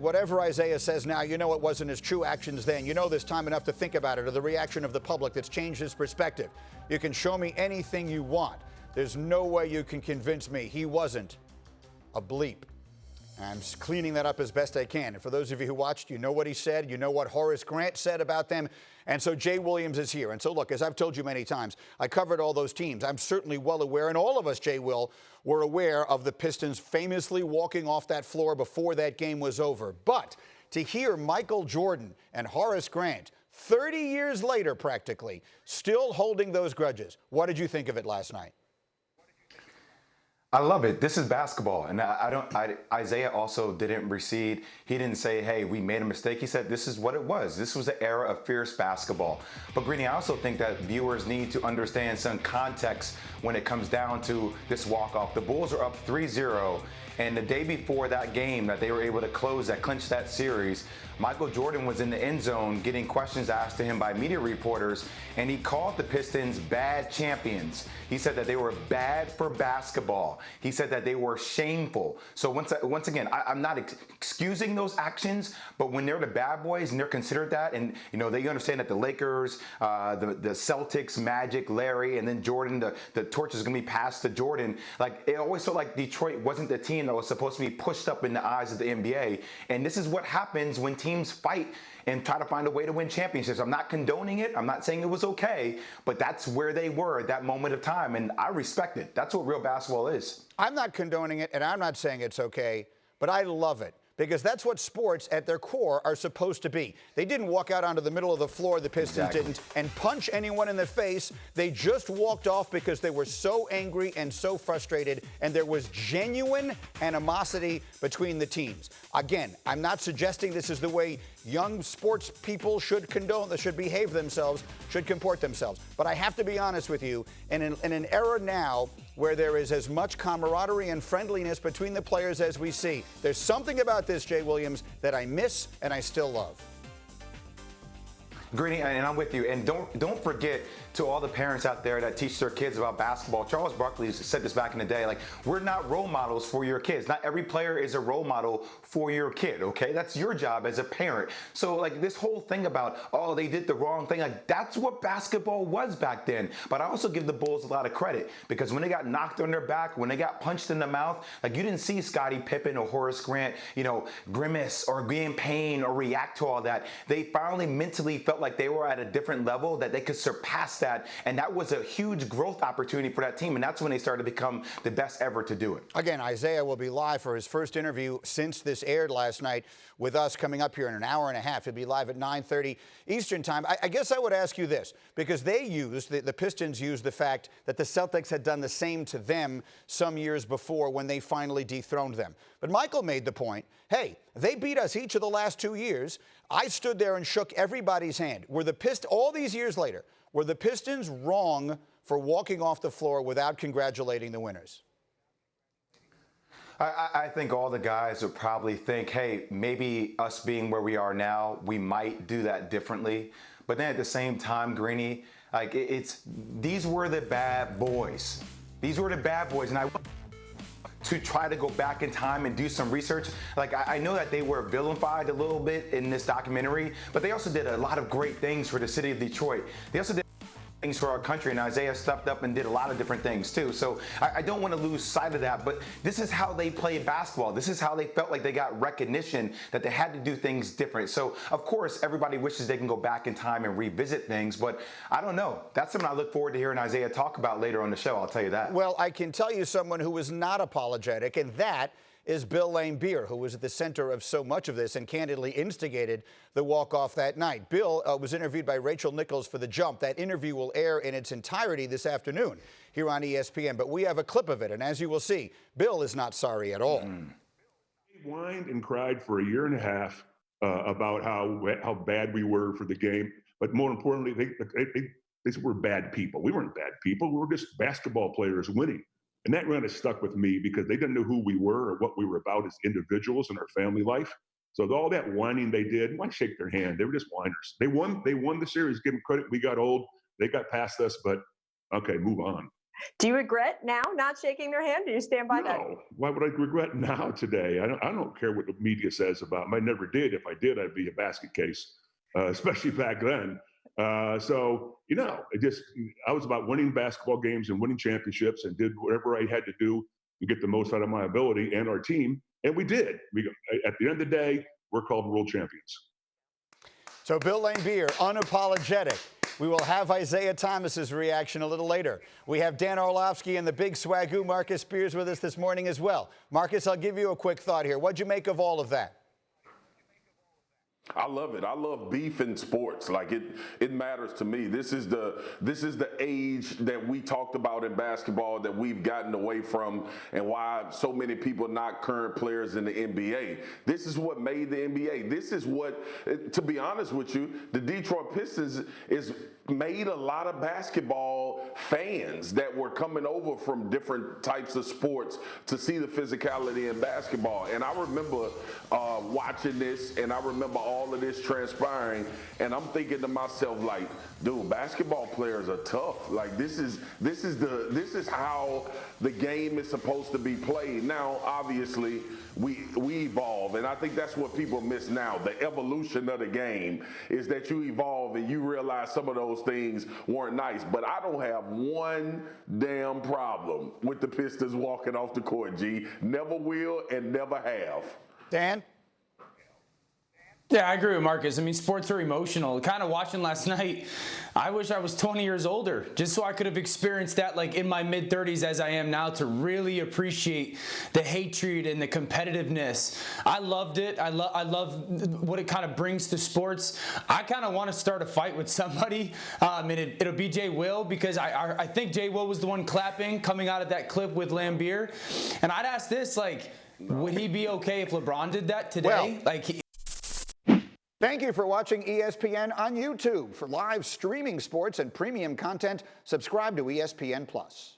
Whatever Isiah says now, you know it wasn't his true actions then. You know there's time enough to think about it, or the reaction of the public that's changed his perspective. You can show me anything you want. There's no way you can convince me he wasn't a bleep. I'm cleaning that up as best I can. And for those of you who watched, you know what he said. You know what Horace Grant said about them. And so Jay Williams is here. And so, look, as I've told you many times, I covered all those teams. I'm certainly well aware, and all of us, Jay Will, were aware of the Pistons famously walking off that floor before that game was over. But to hear Michael Jordan and Horace Grant, 30 years later practically, still holding those grudges, what did you think of it last night? I love it. This is basketball. And Isiah also didn't recede. He didn't say, hey, we made a mistake. He said, this is what it was. This was an era of fierce basketball. But Greeny, I also think that viewers need to understand some context when it comes down to this walk-off. The Bulls are up 3-0. And the day before that game that they were able to close, that clinched that series, Michael Jordan was in the end zone getting questions asked to him by media reporters, and he called the Pistons bad champions. He said that they were bad for basketball. He said that they were shameful. So once again, I'm not excusing those actions, but when they're the bad boys and they're considered that, and you know they understand that the Lakers, the Celtics, Magic, Larry, and then Jordan, the torch is going to be passed to Jordan. Like it always felt like Detroit wasn't the team that was supposed to be pushed up in the eyes of the NBA, and this is what happens when teams fight and try to find a way to win championships. I'm not condoning it. I'm not saying it was okay, but that's where they were at that moment of time, and I respect it. That's what real basketball is. I'm not condoning it, and I'm not saying it's okay, but I love it. Because that's what sports at their core are supposed to be. They didn't walk out onto the middle of the floor, the Pistons didn't, and punch anyone in the face. They just walked off because they were so angry and so frustrated, and there was genuine animosity between the teams. Again, I'm not suggesting this is the way young sports people should behave themselves, should comport themselves. But I have to be honest with you, in an era now where there is as much camaraderie and friendliness between the players as we see, there's something about this, Jay Williams, that I miss and I still love. Greeny, and I'm with you. And don't forget, to all the parents out there that teach their kids about basketball, Charles Barkley said this back in the day, like, we're not role models for your kids. Not every player is a role model for your kid, okay? That's your job as a parent. So, like, this whole thing about, oh, they did the wrong thing, like, that's what basketball was back then. But I also give the Bulls a lot of credit, because when they got knocked on their back, when they got punched in the mouth, like, you didn't see Scottie Pippen or Horace Grant, you know, grimace or be in pain or react to all that. They finally mentally felt like they were at a different level, that they could surpass that, and that was a huge growth opportunity for that team, and that's when they started to become the best ever to do it. Again, Isiah will be live for his first interview since this aired last night with us, coming up here in an hour and a half. He'll be live at 9:30 Eastern time. I guess I would ask you this, because the Pistons used the fact that the Celtics had done the same to them some years before when they finally dethroned them. But Michael made the point, hey, they beat us each of the last 2 years. I stood there and shook everybody's hand. All these years later, were the Pistons wrong for walking off the floor without congratulating the winners? I think all the guys would probably think, hey, maybe us being where we are now, we might do that differently. But then at the same time, Greeny, like these were the bad boys. These were the bad boys, and I to try to go back in time and do some research. Like, I know that they were vilified a little bit in this documentary, but they also did a lot of great things for the city of Detroit. They also did things for our country, and Isiah stepped up and did a lot of different things too. So I don't want to lose sight of that, but this is how they played basketball. This is how they felt like they got recognition, that they had to do things different. So of course, everybody wishes they can go back in time and revisit things, but I don't know. That's something I look forward to hearing Isiah talk about later on the show, I'll tell you that. Well, I can tell you someone who was not apologetic, and that is Bill Laimbeer, who was at the center of so much of this and candidly instigated the walk-off that night. Bill was interviewed by Rachel Nichols for The Jump. That interview will air in its entirety this afternoon here on ESPN, but we have a clip of it, and as you will see, Bill is not sorry at all. He whined and cried for a year and a half about how bad we were for the game, but more importantly, they said we're bad people. We weren't bad people. We were just basketball players winning. And that kind of stuck with me, because they didn't know who we were or what we were about as individuals in our family life. So all that whining they did, why shake their hand? They were just whiners. They won the series. Give them credit. We got old. They got past us, but okay, move on. Do you regret now not shaking their hand? Do you stand by that? No. Why would I regret now today? I don't care what the media says about me. I never did. If I did, I'd be a basket case, especially back then. So, I was about winning basketball games and winning championships and did whatever I had to do to get the most out of my ability and our team. And we did. At the end of the day, we're called world champions. So Bill Laimbeer, unapologetic. We will have Isiah Thomas's reaction a little later. We have Dan Orlovksky and the big swagoo Marcus Spears with us this morning as well. Marcus, I'll give you a quick thought here. What'd you make of all of that? I love it. I love beef in sports. Like it matters to me. This is the age that we talked about in basketball that we've gotten away from, and why so many people are not current players in the NBA. This is what made the NBA. This is what, to be honest with you, the Detroit Pistons is made a lot of basketball fans that were coming over from different types of sports to see the physicality in basketball. And I remember watching this, and I remember all of this transpiring, and I'm thinking to myself, like, dude, basketball players are tough. Like, this is how the game is supposed to be played. Now, obviously, we evolve, and I think that's what people miss now. The evolution of the game is that you evolve and you realize some of those things weren't nice. But I don't have one damn problem with the Pistons walking off the court, G. Never will and never have. Dan? Yeah, I agree with Marcus. I mean, sports are emotional. Kind of watching last night, I wish I was 20 years older, just so I could have experienced that like in my mid-30s as I am now, to really appreciate the hatred and the competitiveness. I loved it. I love what it kind of brings to sports. I kind of want to start a fight with somebody, and it'll be Jay Will, because I think Jay Will was the one clapping coming out of that clip with Laimbeer. And I'd ask this, like, would he be okay if LeBron did that today? Thank you for watching ESPN on YouTube. For live streaming sports and premium content, subscribe to ESPN+.